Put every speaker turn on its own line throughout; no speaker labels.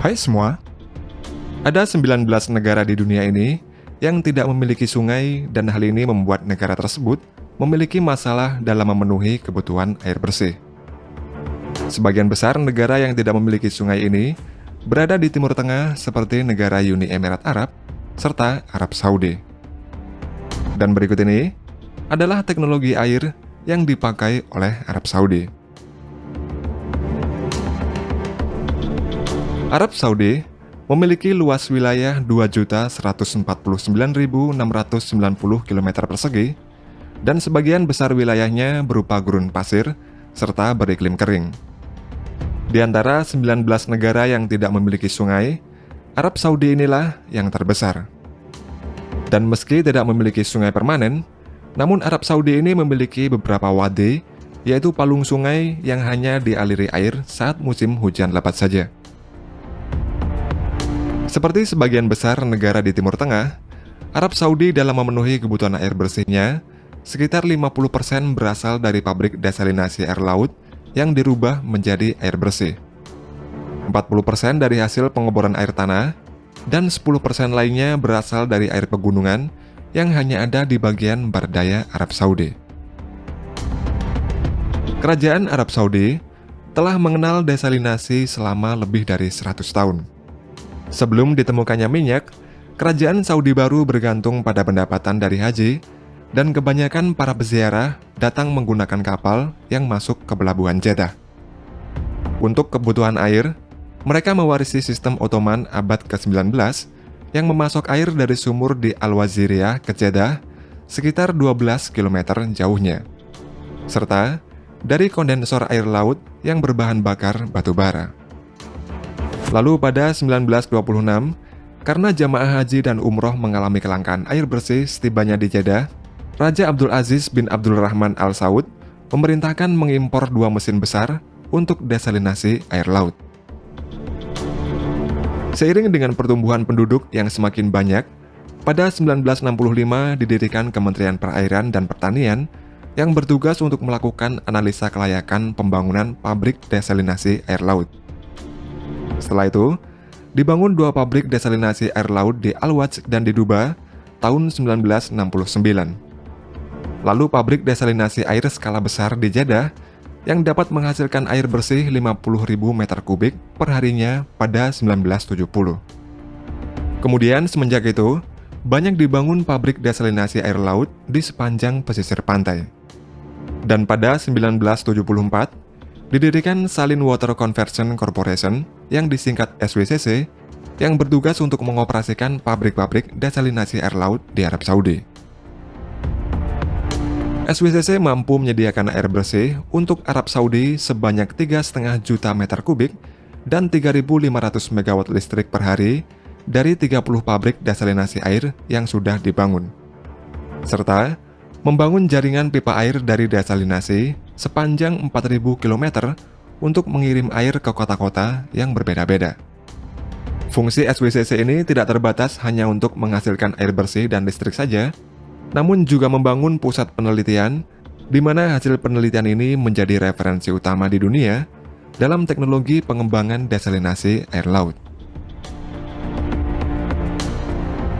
Hai semua, ada 19 negara di dunia ini yang tidak memiliki sungai dan hal ini membuat negara tersebut memiliki masalah dalam memenuhi kebutuhan air bersih. Sebagian besar negara yang tidak memiliki sungai ini berada di Timur Tengah seperti negara Uni Emirat Arab serta Arab Saudi. Dan berikut ini adalah teknologi air yang dipakai oleh Arab Saudi. Arab Saudi memiliki luas wilayah 2.149.690 km persegi dan sebagian besar wilayahnya berupa gurun pasir serta beriklim kering. Di antara 19 negara yang tidak memiliki sungai, Arab Saudi inilah yang terbesar. Dan meski tidak memiliki sungai permanen, namun Arab Saudi ini memiliki beberapa wadi, yaitu palung sungai yang hanya dialiri air saat musim hujan lebat saja. Seperti sebagian besar negara di Timur Tengah, Arab Saudi dalam memenuhi kebutuhan air bersihnya, sekitar 50% berasal dari pabrik desalinasi air laut yang dirubah menjadi air bersih. 40% dari hasil pengeboran air tanah, dan 10% lainnya berasal dari air pegunungan yang hanya ada di bagian barat daya Arab Saudi. Kerajaan Arab Saudi telah mengenal desalinasi selama lebih dari 100 tahun. Sebelum ditemukannya minyak, kerajaan Saudi baru bergantung pada pendapatan dari haji, dan kebanyakan para peziarah datang menggunakan kapal yang masuk ke pelabuhan Jeddah. Untuk kebutuhan air, mereka mewarisi sistem Ottoman abad ke-19 yang memasok air dari sumur di Al-Waziriyah ke Jeddah sekitar 12 km jauhnya, serta dari kondensor air laut yang berbahan bakar batu bara. Lalu pada 1926, karena jamaah haji dan umroh mengalami kelangkaan air bersih setibanya di Jeddah, Raja Abdul Aziz bin Abdul Rahman Al Saud memerintahkan mengimpor 2 mesin besar untuk desalinasi air laut. Seiring dengan pertumbuhan penduduk yang semakin banyak, pada 1965 didirikan Kementerian Perairan dan Pertanian yang bertugas untuk melakukan analisa kelayakan pembangunan pabrik desalinasi air laut. Setelah itu, dibangun 2 pabrik desalinasi air laut di Al-Waj dan di Duba tahun 1969. Lalu pabrik desalinasi air skala besar di Jeddah yang dapat menghasilkan air bersih 50.000 meter kubik per harinya pada 1970. Kemudian semenjak itu, banyak dibangun pabrik desalinasi air laut di sepanjang pesisir pantai. Dan pada 1974, didirikan Salin Water Conversion Corporation yang disingkat SWCC yang bertugas untuk mengoperasikan pabrik-pabrik desalinasi air laut di Arab Saudi. SWCC mampu menyediakan air bersih untuk Arab Saudi sebanyak 3,5 juta meter kubik dan 3.500 megawatt listrik per hari dari 30 pabrik desalinasi air yang sudah dibangun, serta membangun jaringan pipa air dari desalinasi sepanjang 4.000 km untuk mengirim air ke kota-kota yang berbeda-beda. Fungsi SWCC ini tidak terbatas hanya untuk menghasilkan air bersih dan listrik saja, namun juga membangun pusat penelitian di mana hasil penelitian ini menjadi referensi utama di dunia dalam teknologi pengembangan desalinasi air laut.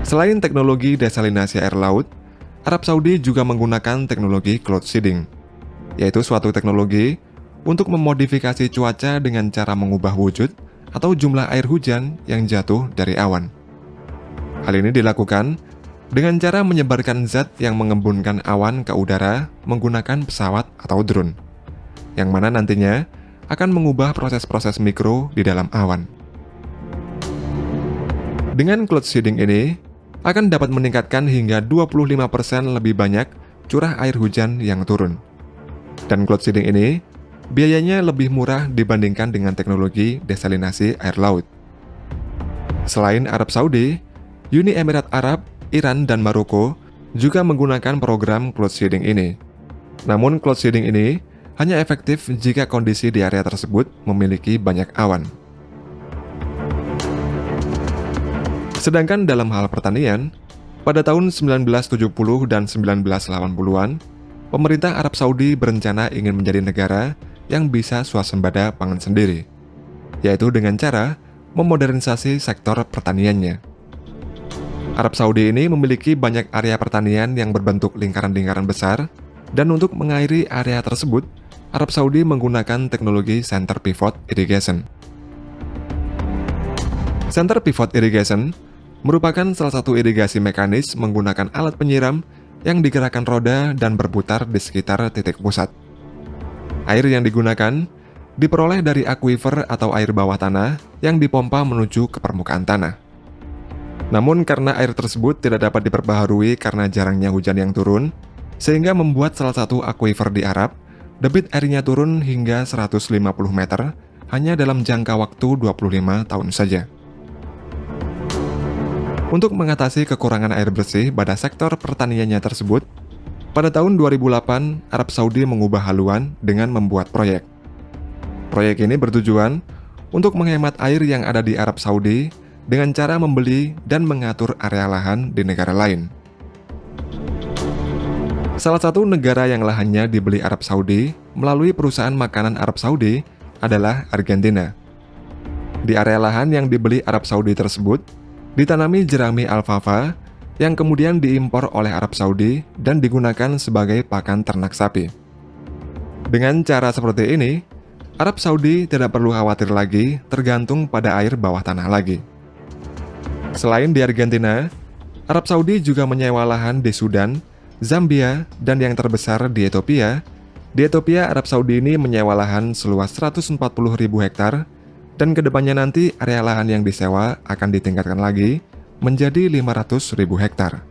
Selain teknologi desalinasi air laut, Arab Saudi juga menggunakan teknologi cloud seeding, yaitu suatu teknologi untuk memodifikasi cuaca dengan cara mengubah wujud atau jumlah air hujan yang jatuh dari awan. Hal ini dilakukan dengan cara menyebarkan zat yang mengembunkan awan ke udara menggunakan pesawat atau drone, yang mana nantinya akan mengubah proses-proses mikro di dalam awan. Dengan cloud seeding ini, akan dapat meningkatkan hingga 25% lebih banyak curah air hujan yang turun. Dan cloud seeding ini biayanya lebih murah dibandingkan dengan teknologi desalinasi air laut. Selain Arab Saudi, Uni Emirat Arab, Iran, dan Maroko juga menggunakan program cloud seeding ini. Namun cloud seeding ini hanya efektif jika kondisi di area tersebut memiliki banyak awan. Sedangkan dalam hal pertanian, pada tahun 1970 dan 1980-an, pemerintah Arab Saudi berencana ingin menjadi negara yang bisa swasembada pangan sendiri, yaitu dengan cara memodernisasi sektor pertaniannya. Arab Saudi ini memiliki banyak area pertanian yang berbentuk lingkaran-lingkaran besar, dan untuk mengairi area tersebut, Arab Saudi menggunakan teknologi center pivot irrigation. Center pivot irrigation merupakan salah satu irigasi mekanis menggunakan alat penyiram yang digerakkan roda dan berputar di sekitar titik pusat. Air yang digunakan diperoleh dari aquifer atau air bawah tanah yang dipompa menuju ke permukaan tanah. Namun karena air tersebut tidak dapat diperbaharui karena jarangnya hujan yang turun, sehingga membuat salah satu aquifer di Arab, debit airnya turun hingga 150 meter hanya dalam jangka waktu 25 tahun saja. Untuk mengatasi kekurangan air bersih pada sektor pertaniannya tersebut, pada tahun 2008, Arab Saudi mengubah haluan dengan membuat proyek. Proyek ini bertujuan untuk menghemat air yang ada di Arab Saudi dengan cara membeli dan mengatur area lahan di negara lain. Salah satu negara yang lahannya dibeli Arab Saudi melalui perusahaan makanan Arab Saudi adalah Argentina. Di area lahan yang dibeli Arab Saudi tersebut, ditanami jerami alfalfa yang kemudian diimpor oleh Arab Saudi dan digunakan sebagai pakan ternak sapi. Dengan cara seperti ini, Arab Saudi tidak perlu khawatir lagi tergantung pada air bawah tanah lagi. Selain di Argentina, Arab Saudi juga menyewa lahan di Sudan, Zambia, dan yang terbesar di Ethiopia. Di Ethiopia, Arab Saudi ini menyewa lahan seluas 140.000 hektar, dan kedepannya nanti area lahan yang disewa akan ditingkatkan lagi menjadi 500.000 hektar.